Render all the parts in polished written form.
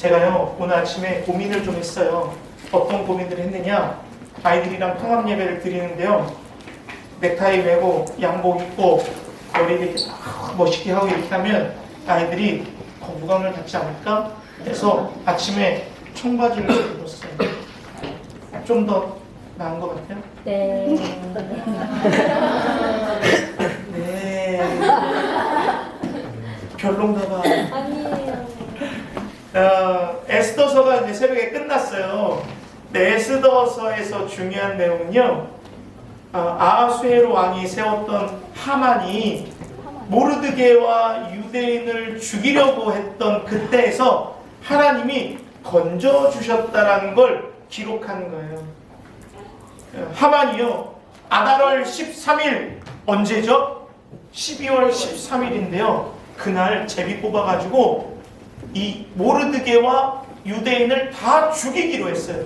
제가요 오늘 아침에 고민을 좀 했어요. 어떤 고민을 했느냐, 아이들이랑 통합 예배를 드리는데요, 넥타이 매고 양복 입고 머리 이렇게 멋있게 하고 이렇게 하면 아이들이 거부감을 갖지 않을까 해서 아침에 청바지를 입었어요. 좀 더 나은 것 같아요? 네. 네. 별론가 봐. 아니에요. 에스더서가 이제 새벽에 끝났어요. 근데 에스더서에서 중요한 내용은요, 아하수에로 왕이 세웠던 하만이 모르드게와 유대인을 죽이려고 했던 그때에서 하나님이 건져주셨다라는 걸 기록하는 거예요. 하만이요, 아달월 13일, 언제죠? 12월 13일인데요. 그날 제비 뽑아가지고 이 모르드게와 유대인을 다 죽이기로 했어요.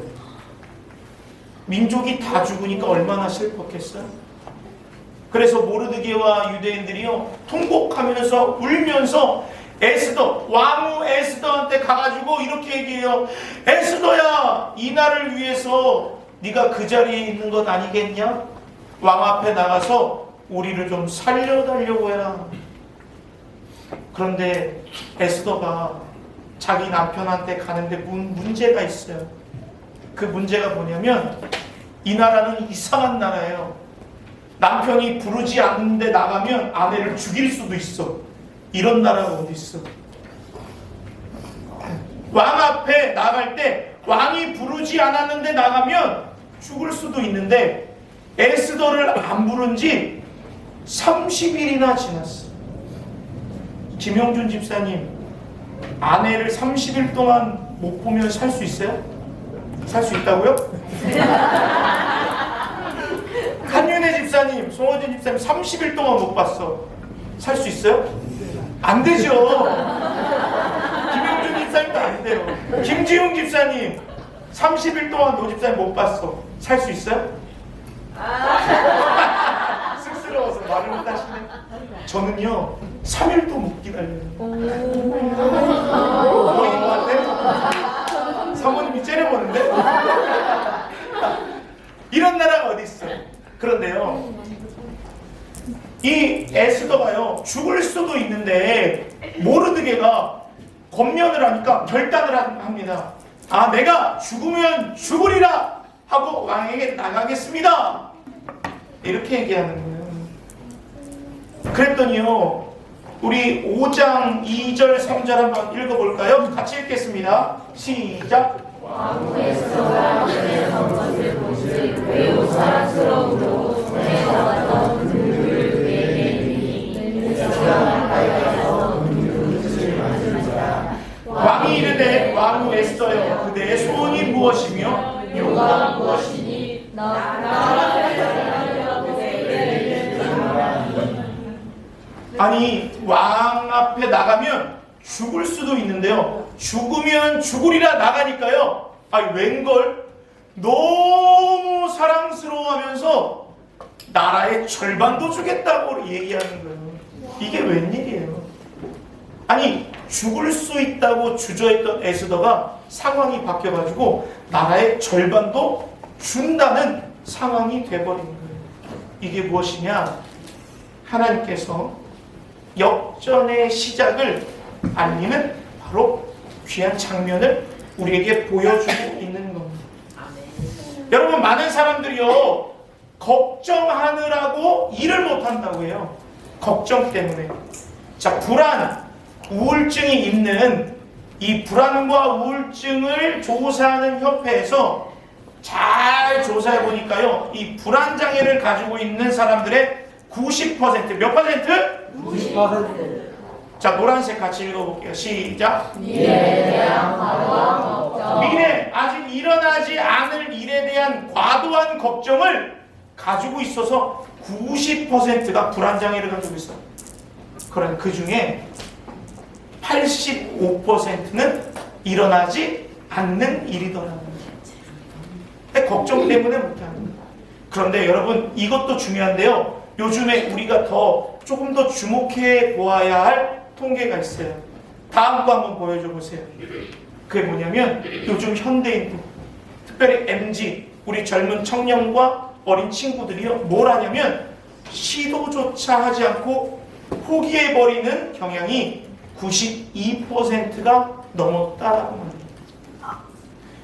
민족이 다 죽으니까 얼마나 슬펐겠어요? 그래서 모르드게와 유대인들이요, 통곡하면서 울면서 에스더, 왕후 에스더한테 가가지고 이렇게 얘기해요. 에스더야, 이 날을 위해서 네가 그 자리에 있는 것 아니겠냐? 왕 앞에 나가서 우리를 좀 살려달라고 해라. 그런데 에스더가 자기 남편한테 가는데 문제가 있어요. 그 문제가 뭐냐면, 이 나라는 이상한 나라예요. 남편이 부르지 않는데 나가면 아내를 죽일 수도 있어. 이런 나라가 어디 있어? 왕 앞에 나갈 때 왕이 부르지 않았는데 나가면 죽을 수도 있는데, 에스더를 안 부른 지 30일이나 지났어. 김영준 집사님, 아내를 30일 동안 못 보면 살 수 있어요? 살 수 있다고요? 한윤혜 집사님, 송호진 집사님 30일 동안 못 봤어. 살 수 있어요? 안 되죠. 김영준 집사님도 안 돼요. 김지웅 집사님 30일 동안 노 집사님 못 봤어. 살 수 있어요? 쑥스러워서 말을 못 하시네. 저는요 3일도 못 기다려요. 뭐인 것 같아? 사모님이 째려보는데? 이런 나라가 어디 있어요? 그런데요, 이 에스더가요 죽을 수도 있는데 모르드게가 권면을 하니까 결단을 합니다. 아, 내가 죽으면 죽으리라 하고 왕에게 나가겠습니다. 이렇게 얘기하는 거예요. 그랬더니요, 우리 5장 2절 3절 한번 읽어볼까요? 같이 읽겠습니다. 시작. 왕후 에스더가 그의 선것을 보시되 매우 사랑스러움으로 전해왔던 그를 그에게 이르니 에스더가 가까이 가서 그의 맞으니라. 왕이 이르되 왕후 에스더여, 그대의 소원이 무엇이며 요가 무엇이니 아니, 왕 앞에 나가면 죽을 수도 있는데요, 죽으면 죽으리라 나가니까요, 아니 웬걸 너무 사랑스러워하면서 나라의 절반도 주겠다고 얘기하는 거예요. 이게 웬일이에요? 아니, 죽을 수 있다고 주저했던 에스더가 상황이 바뀌어가지고 나라의 절반도 준다는 상황이 돼버린 거예요. 이게 무엇이냐? 하나님께서 역전의 시작을 알리는 바로 귀한 장면을 우리에게 보여주고 있는 겁니다. 여러분, 많은 사람들이요 걱정하느라고 일을 못한다고 해요. 걱정 때문에. 자, 불안, 우울증이 있는 이 불안과 우울증을 조사하는 협회에서 잘 조사해 보니까요, 이 불안 장애를 가지고 있는 사람들의 90%, 몇 퍼센트? 90%. 자, 노란색 같이 읽어볼게요. 시작. 미래에 대한 과도한 걱정. 미래, 아직 일어나지 않을 일에 대한 과도한 걱정을 가지고 있어서 90%가 불안장애를 가지고 있어요. 그럼 그 중에 85%는 일어나지 않는 일이더라고요. 걱정 때문에 못하는 거예요. 그런데 여러분, 이것도 중요한데요, 요즘에 우리가 조금 더 주목해 보아야 할 통계가 있어요. 다음 거 한번 보여줘 보세요. 그게 뭐냐면 요즘 현대인들, 특별히 MZ, 우리 젊은 청년과 어린 친구들이요, 뭘 하냐면 시도조차 하지 않고 포기해버리는 경향이 92%가 넘었다라고 합니다.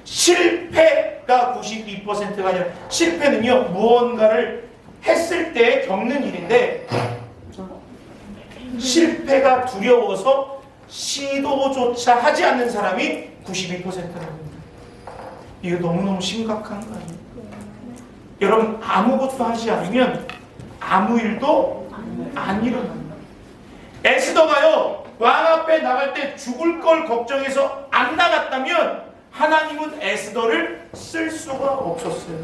실패가 92%가 아니라, 실패는요 무언가를 했을 때 겪는 일인데, 실패가 두려워서 시도조차 하지 않는 사람이 92%라고. 이거 너무너무 심각한 거 아니에요? 여러분, 아무것도 하지 않으면 아무 일도 안 일어납니다. 에스더가요, 왕 앞에 나갈 때 죽을 걸 걱정해서 안 나갔다면 하나님은 에스더를 쓸 수가 없었어요.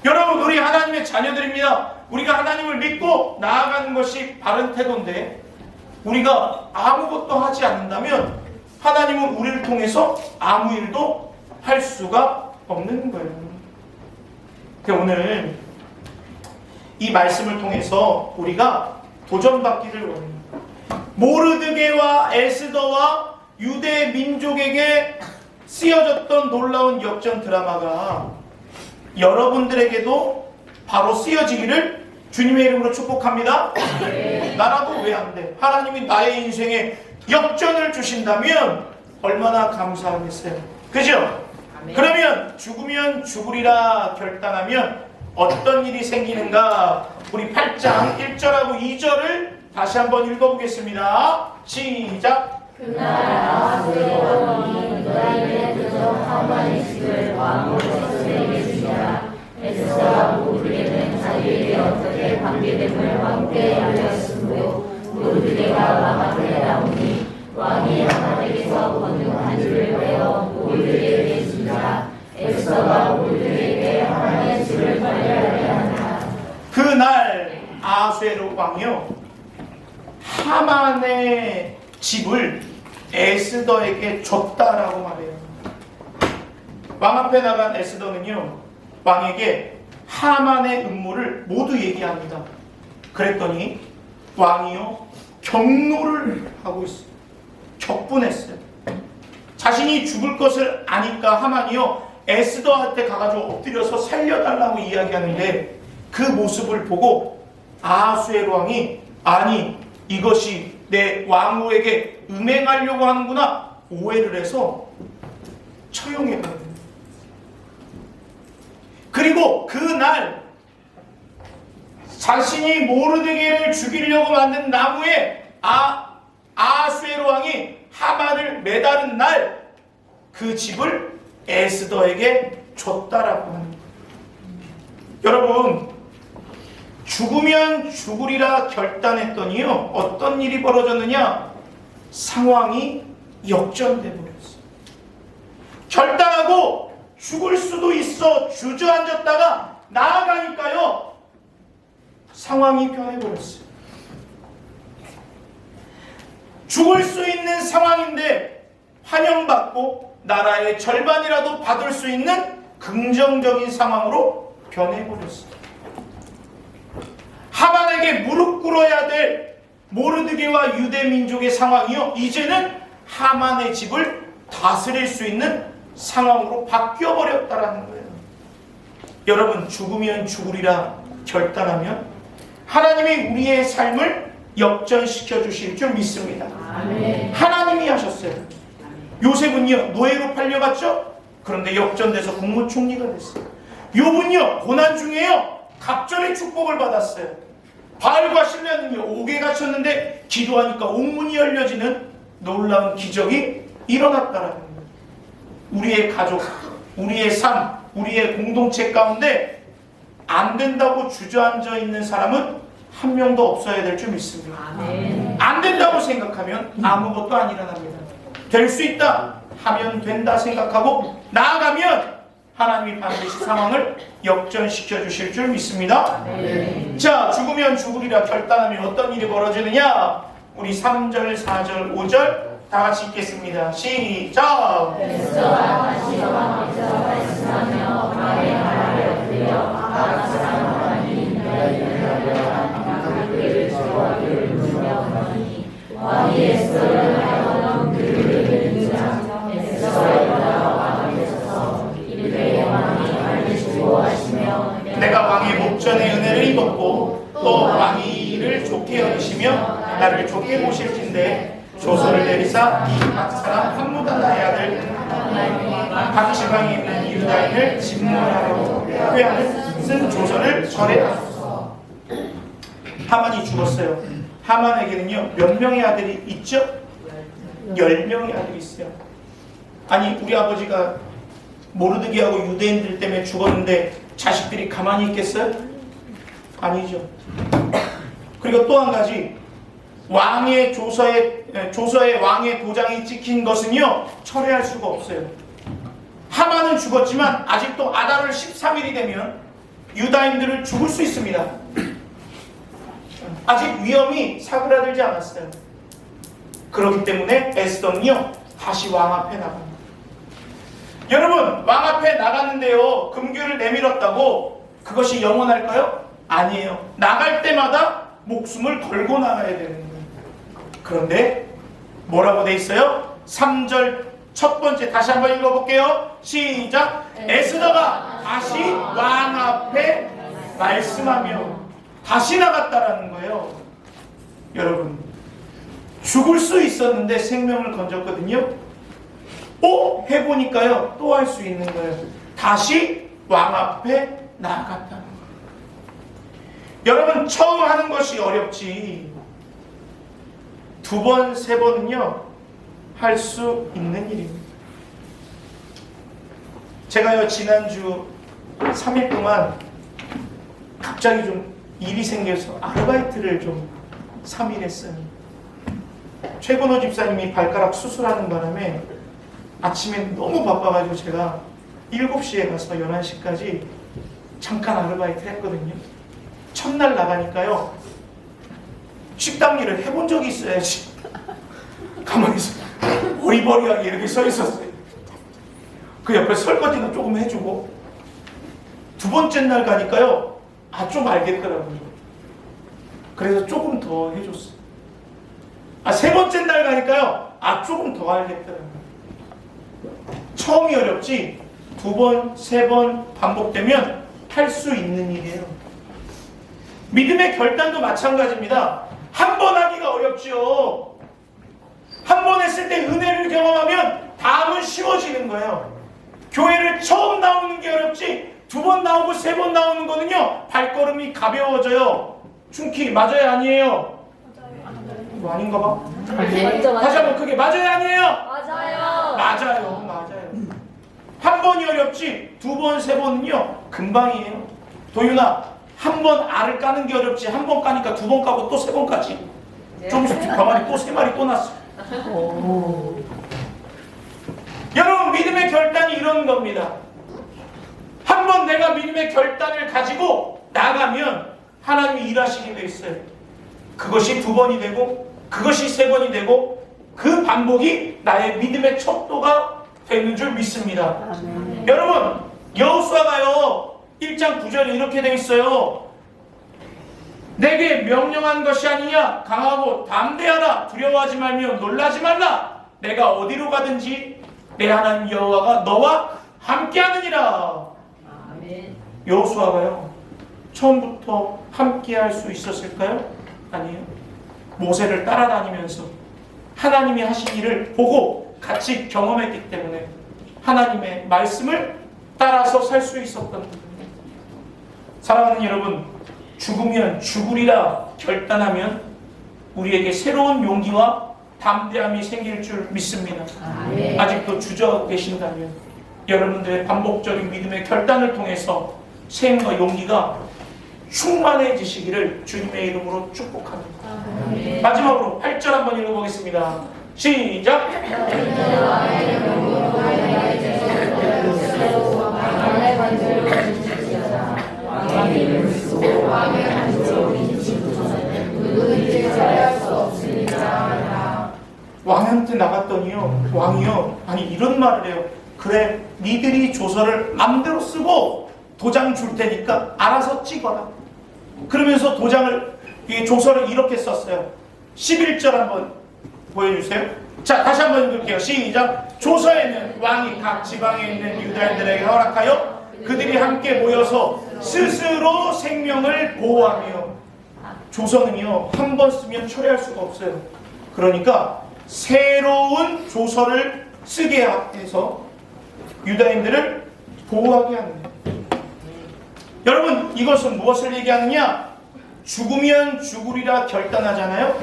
여러분, 우리 하나님의 자녀들입니다. 우리가 하나님을 믿고 나아가는 것이 바른 태도인데, 우리가 아무것도 하지 않는다면 하나님은 우리를 통해서 아무 일도 할 수가 없는 거예요. 오늘 이 말씀을 통해서 우리가 도전받기를 원합니다. 모르드게와 에스더와 유대 민족에게 쓰여졌던 놀라운 역전 드라마가 여러분들에게도 바로 쓰여지기를 주님의 이름으로 축복합니다. 나라도 왜 안 돼? 하나님이 나의 인생에 역전을 주신다면 얼마나 감사하겠어요. 그죠? 그러면 죽으면 죽으리라 결단하면 어떤 일이 생기는가? 우리 8장 1절하고 2절을 다시 한번 읽어보겠습니다. 시작! 그날 아하스의 왕이 유다인의 그저 하만의 집을 왕으로 에스더에게 주니라. 에스더가 모르드게는 자기에게 어떻게 관계됨을 왕께 알렸으므로 모르드게가 왕 앞에 나오니 왕이 하만에게서 얻은 반지를 빼어 모르드게에게 주자. 에스더가 모르드게에게 하만의 집을 관리하게 하니라. 그날 아하스웨로 왕이요, 하만의 집을 에스더에게 줬다라고 말해요. 왕 앞에 나간 에스더는요, 왕에게 하만의 음모를 모두 얘기합니다. 그랬더니 왕이요, 경노를 하고 있어요. 격분했어요. 자신이 죽을 것을 아니까 하만이요, 에스더한테 가가지고 엎드려서 살려달라고 이야기하는데, 그 모습을 보고 아하수에로 왕이, 아니 이것이 내 왕후에게 음행하려고 하는구나 오해를 해서 처형해버려요. 그리고 그날 자신이 모르드게를 죽이려고 만든 나무에 아하수에로 왕이 하만을 매다른 날 그 집을 에스더에게 줬다라고 합니다. 여러분, 죽으면 죽으리라 결단했더니요, 어떤 일이 벌어졌느냐? 상황이 역전돼 버렸어요. 결단하고 죽을 수도 있어 주저앉았다가 나아가니까요, 상황이 변해버렸어요. 죽을 수 있는 상황인데 환영받고 나라의 절반이라도 받을 수 있는 긍정적인 상황으로 변해버렸어요. 하만에게 무릎 꿇어야 될 모르드게와 유대 민족의 상황이요, 이제는 하만의 집을 다스릴 수 있는 상황으로 바뀌어버렸다라는 거예요. 여러분, 죽으면 죽으리라 결단하면 하나님이 우리의 삶을 역전시켜 주실 줄 믿습니다. 아멘. 하나님이 하셨어요. 요셉은요, 노예로 팔려갔죠? 그런데 역전돼서 국무총리가 됐어요. 욥은요, 고난 중에요, 갑절의 축복을 받았어요. 바알과 신라는요, 옥에 갇혔는데 기도하니까 옥문이 열려지는 놀라운 기적이 일어났다라는 거예요. 우리의 가족, 우리의 삶, 우리의 공동체 가운데 안 된다고 주저앉아 있는 사람은 한 명도 없어야 될 줄 믿습니다. 아멘. 안 된다고 생각하면 아무것도 안 일어납니다. 될 수 있다 하면 된다 생각하고 나아가면 하나님이 반드시 상황을 역전시켜 주실 줄 믿습니다. 자, 죽으면 죽으리라 결단하면 어떤 일이 벌어지느냐? 우리 3절, 4절, 5절 다 같이 읽겠습니다. 시작! 에스더가 다시 여호와께서 말씀하며 왕의 말에 엎드려 아합 사람 왕이 유다인을 하려한 모르드게를 저주하기를 물으며 하니 왕이 에스더를 하여금 그를 믿자. 함께 모실진대 조서를 내리사 이 각 사람 한 무단의 아들 각 지방에 있는 유다인을 진멸하려고 꾀하는 쓴 조서를 전해하소서. 하만이 죽었어요. 하만에게는요 몇 명의 아들이 있죠? 10명의 아들이 있어요. 아니 우리 아버지가 모르드게하고 유대인들 때문에 죽었는데 자식들이 가만히 있겠어요? 아니죠. 그리고 또 한 가지, 왕의 조서에 왕의 도장이 찍힌 것은요 철회할 수가 없어요. 하만은 죽었지만 아직도 아달월 13일이 되면 유다인들을 죽을 수 있습니다. 아직 위험이 사그라들지 않았어요. 그렇기 때문에 에스더는요 다시 왕 앞에 나갑니다. 여러분, 왕 앞에 나갔는데요 금규를 내밀었다고 그것이 영원할까요? 아니에요. 나갈 때마다 목숨을 걸고 나가야 되는 거예요. 그런데 뭐라고 돼 있어요? 3절 첫 번째 다시 한번 읽어볼게요. 시작. 에스더가 다시 왕 앞에 말씀하며 다시 나갔다라는 거예요. 여러분, 죽을 수 있었는데 생명을 건졌거든요. 해보니까요 또 할 수 있는 거예요. 다시 왕 앞에 나아갔다는 거예요. 여러분, 처음 하는 것이 어렵지 두 번, 세 번은요 할 수 있는 일입니다. 제가요 지난주 3일 동안 갑자기 좀 일이 생겨서 아르바이트를 좀 3일 했어요. 최근호 집사님이 발가락 수술하는 바람에 아침에 너무 바빠가지고 제가 7시에 가서 11시까지 잠깐 아르바이트를 했거든요. 첫날 나가니까요 식당 일을 해본 적이 있어야지 가만히 있어 어리버리하게 이렇게 서 있었어요. 그 옆에 설거지는 조금 해주고, 두 번째 날 가니까요 좀 알겠더라고요. 그래서 조금 더 해줬어요. 세 번째 날 가니까요 조금 더 알겠더라고요. 처음이 어렵지 두 번, 세 번 반복되면 할 수 있는 일이에요. 믿음의 결단도 마찬가지입니다. 한 번 하기가 어렵죠. 한 번 했을 때 은혜를 경험하면 다음은 쉬워지는 거예요. 교회를 처음 나오는 게 어렵지 두 번 나오고 세 번 나오는 거는요 발걸음이 가벼워져요. 충키 맞아요, 아니에요? 이거 아닌가 봐. 다시 한번 크게 맞아요, 아니에요? 맞아요. 한 번이 어렵지 두 번, 세 번은요 금방이에요. 도윤아, 한 번 알을 까는 게 어렵지 한 번 까니까 두 번 까고 또 세 번 까지. 좀 있으면 병아리 또 세 마리 또 났어. 여러분, 믿음의 결단이 이런 겁니다. 한 번 내가 믿음의 결단을 가지고 나가면 하나님이 일하시게 돼 있어요. 그것이 두 번이 되고 그것이 세 번이 되고 그 반복이 나의 믿음의 척도가 되는 줄 믿습니다. 아멘. 여러분, 여호수아가요 1장 9절에 이렇게 되어 있어요. 내게 명령한 것이 아니냐, 강하고 담대하라, 두려워하지 말며 놀라지 말라. 내가 어디로 가든지 내 하나님 여호와가 너와 함께하느니라. 아멘. 여호수아가요 처음부터 함께할 수 있었을까요? 아니에요. 모세를 따라다니면서 하나님이 하신 일을 보고 같이 경험했기 때문에 하나님의 말씀을 따라서 살 수 있었던 겁니다. 사랑하는 여러분, 죽으면 죽으리라 결단하면 우리에게 새로운 용기와 담대함이 생길 줄 믿습니다. 아멘. 아직도 주저 계신다면 여러분들의 반복적인 믿음의 결단을 통해서 생과 용기가 충만해지시기를 주님의 이름으로 축복합니다. 아멘. 마지막으로 8절 한번 읽어보겠습니다. 시작! 왕한테 나갔더니요 왕이요 아니 이런 말을 해요. 그래, 니들이 조서를 맘대로 쓰고 도장 줄 테니까 알아서 찍어라. 그러면서 이 조서를 이렇게 썼어요. 11절 한번 보여주세요. 자, 다시 한번 읽을게요. 시작! 조서에는 왕이 각 지방에 있는 유다인들에게 허락하여 그들이 함께 모여서 스스로 생명을 보호하며, 조서는요 한 번 쓰면 철회할 수가 없어요. 그러니까 새로운 조서를 쓰게 해서 유다인들을 보호하게 하는 거예요. 여러분, 이것은 무엇을 얘기하느냐? 죽으면 죽으리라 결단하잖아요.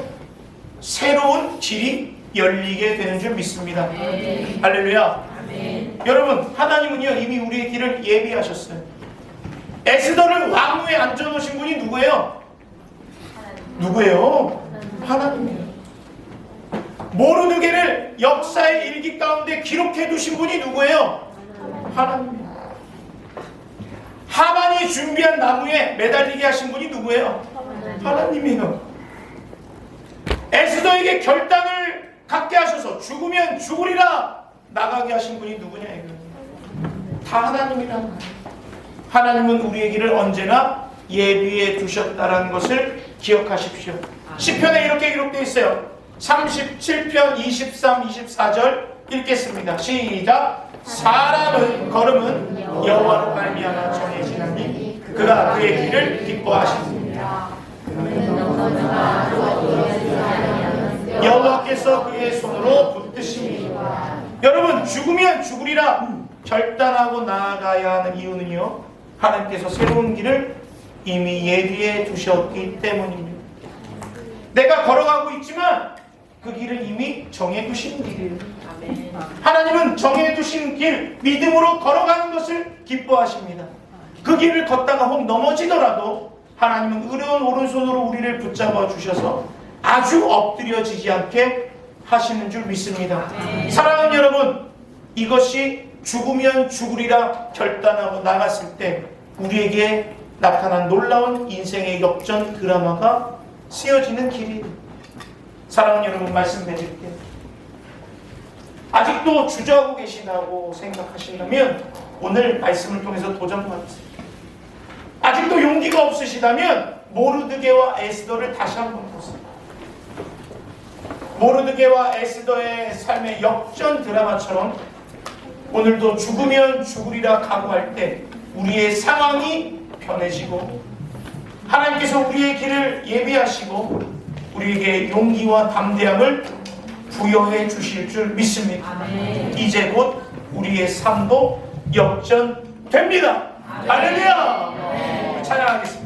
새로운 길이 열리게 되는 줄 믿습니다. 할렐루야. 여러분, 하나님은요 이미 우리의 길을 예비하셨어요. 에스더를 왕위에 앉혀놓으신 분이 누구예요? 누구예요? 하나님이에요. 모르드게를 역사의 일기 가운데 기록해 두신 분이 누구예요? 하나님이에요. 하만이 준비한 나무에 매달리게 하신 분이 누구예요? 하나님이에요. 에스더에게 결단을 갖게 하셔서 죽으면 죽으리라 나가게 하신 분이 누구냐 이거예요. 다 하나님이란 말이에요. 하나님은 우리의 길을 언제나 예비해 두셨다는 것을 기억하십시오. 시편에 이렇게 기록되어 있어요. 37편 23, 24절 읽겠습니다. 시작. 사람의 걸음은 여호와로 말미암아 정해지나니 그가 그의 길을 기뻐하십니다. 여호와께서 그의 손으로 붙드십니다. 여러분, 죽으면 죽으리라 결단하고 나아가야 하는 이유는요, 하나님께서 새로운 길을 이미 예비해 두셨기 때문입니다. 내가 걸어가고 있지만 그 길은 이미 정해두신 길이에요. 하나님은 정해두신 길, 믿음으로 걸어가는 것을 기뻐하십니다. 그 길을 걷다가 혹 넘어지더라도 하나님은 의로운 오른손으로 우리를 붙잡아 주셔서 아주 엎드려지지 않게 하시는 줄 믿습니다. 사랑하는 여러분, 이것이 죽으면 죽으리라 결단하고 나갔을 때 우리에게 나타난 놀라운 인생의 역전 드라마가 쓰여지는 길이에요. 사랑하는 여러분, 말씀드릴게요. 아직도 주저하고 계시다고 생각하신다면 오늘 말씀을 통해서 도전받으세요. 아직도 용기가 없으시다면 모르드게와 에스더를 다시 한번 보세요. 모르드게와 에스더의 삶의 역전 드라마처럼 오늘도 죽으면 죽으리라 각오할 때 우리의 상황이 변해지고 하나님께서 우리의 길을 예비하시고 우리에게 용기와 담대함을 부여해 주실 줄 믿습니다. 이제 곧 우리의 삶도 역전됩니다. 할렐루야! 찬양하겠습니다.